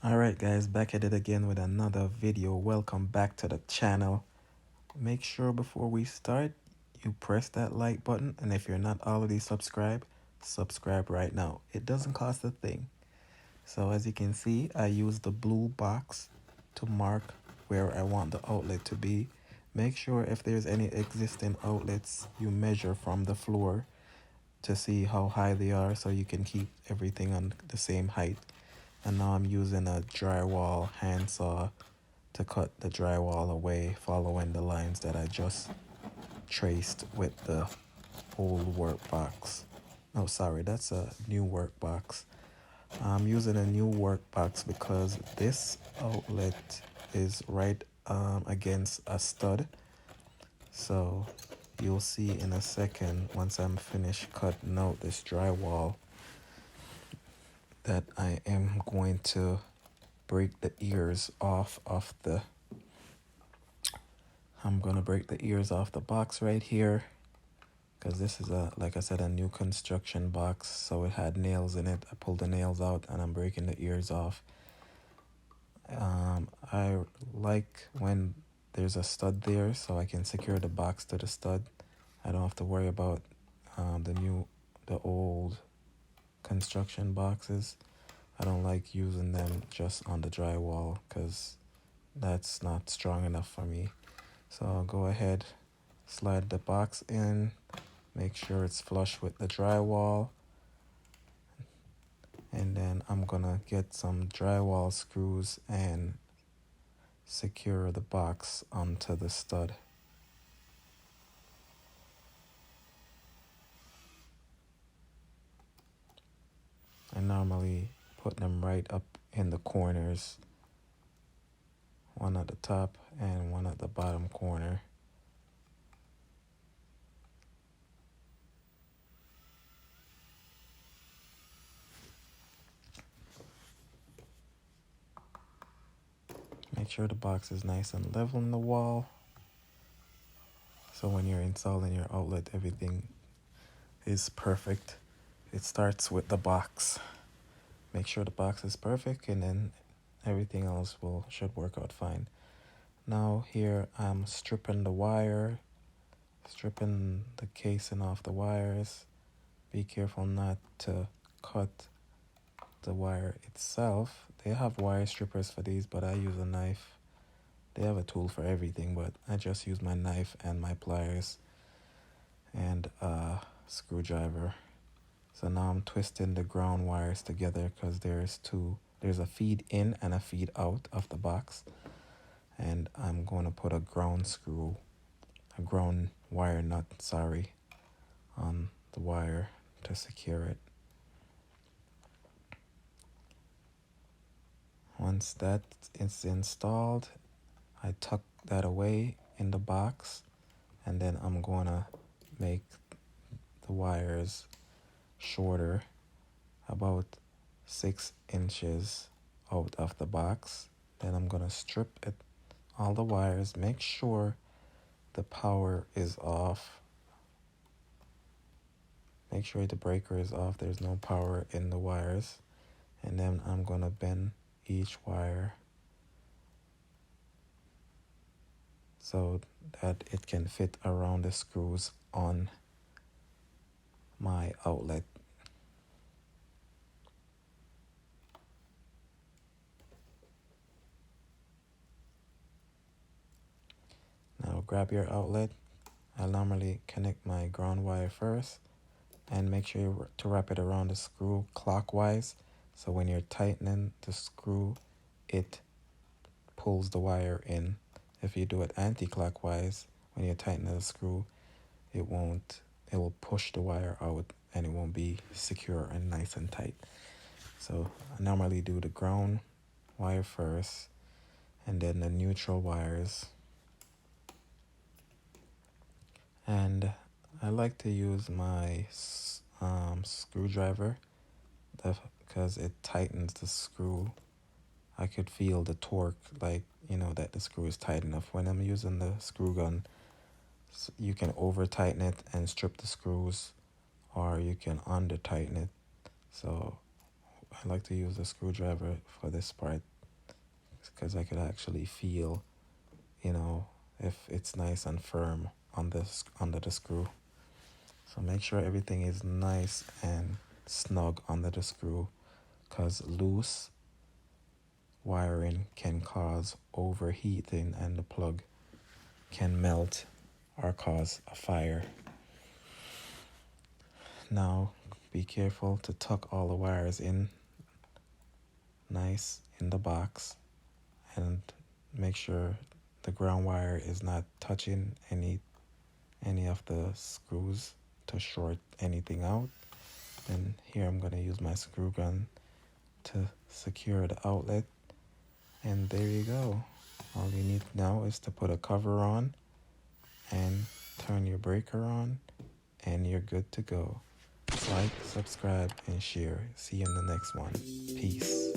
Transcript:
Alright guys, back at it again with another video. Welcome back to the channel. Make sure before we start, you press that like button, and if you're not already subscribed, subscribe right now. It doesn't cost a thing. So as you can see, I use the blue box to mark where I want the outlet to be. Make sure if there's any existing outlets, you measure from the floor to see how high they are so you can keep everything on the same height. And now I'm using a drywall handsaw to cut the drywall away, following the lines that I just traced with the old workbox. No, sorry, that's a new workbox. I'm using a new workbox because this outlet is right against a stud. So you'll see in a second, once I'm finished cutting out this drywall, that I am going to break the ears off of the box right here, because this is like I said, a new construction box, so it had nails in it. I pulled the nails out and I'm breaking the ears off. I like when there's a stud there so I can secure the box to the stud. I don't have to worry about the old construction boxes. I don't like using them just on the drywall because that's not strong enough for me. So I'll go ahead, slide the box in, make sure it's flush with the drywall, and then I'm gonna get some drywall screws and secure the box onto the stud. I normally put them right up in the corners, one at the top and one at the bottom corner. Make sure the box is nice and level in the wall, so when you're installing your outlet, everything is perfect. It starts with the box. Make sure the box is perfect, and then everything else should work out fine. Now here I'm stripping the wire, stripping the casing off the wires. Be careful not to cut the wire itself. They have wire strippers for these, but I use a knife. They have a tool for everything, but I just use my knife and my pliers and a screwdriver. So now I'm twisting the ground wires together because there's a feed in and a feed out of the box. And I'm going to put a ground wire nut, on the wire to secure it. Once that is installed, I tuck that away in the box, and then I'm going to make the wires shorter, about 6 inches out of the box. Then I'm going to strip all the wires, make sure the power is off. Make sure the breaker is off, there's no power in the wires. And then I'm going to bend each wire so that it can fit around the screws on my outlet. Now grab your outlet. I normally connect my ground wire first, and make sure to wrap it around the screw clockwise, so when you're tightening the screw, it pulls the wire in. If you do it anti-clockwise, when you're tightening the screw, it will push the wire out and it won't be secure and nice and tight. So I normally do the ground wire first and then the neutral wires. And I like to use my screwdriver because it tightens the screw. I could feel the torque, that the screw is tight enough. When I'm using the screw gun, you can over tighten it and strip the screws, or you can under tighten it. So I like to use the screwdriver for this part because I could actually feel, you know, if it's nice and firm on this under the screw. So make sure everything is nice and snug under the screw, because loose wiring can cause overheating and the plug can melt or cause a fire. Now be careful to tuck all the wires in nice in the box, and make sure the ground wire is not touching any of the screws to short anything out. And here I'm going to use my screw gun to secure the outlet, and there you go. All you need now is to put a cover on and turn your breaker on, and you're good to go. Like, subscribe, and share. See you in the next one. Peace.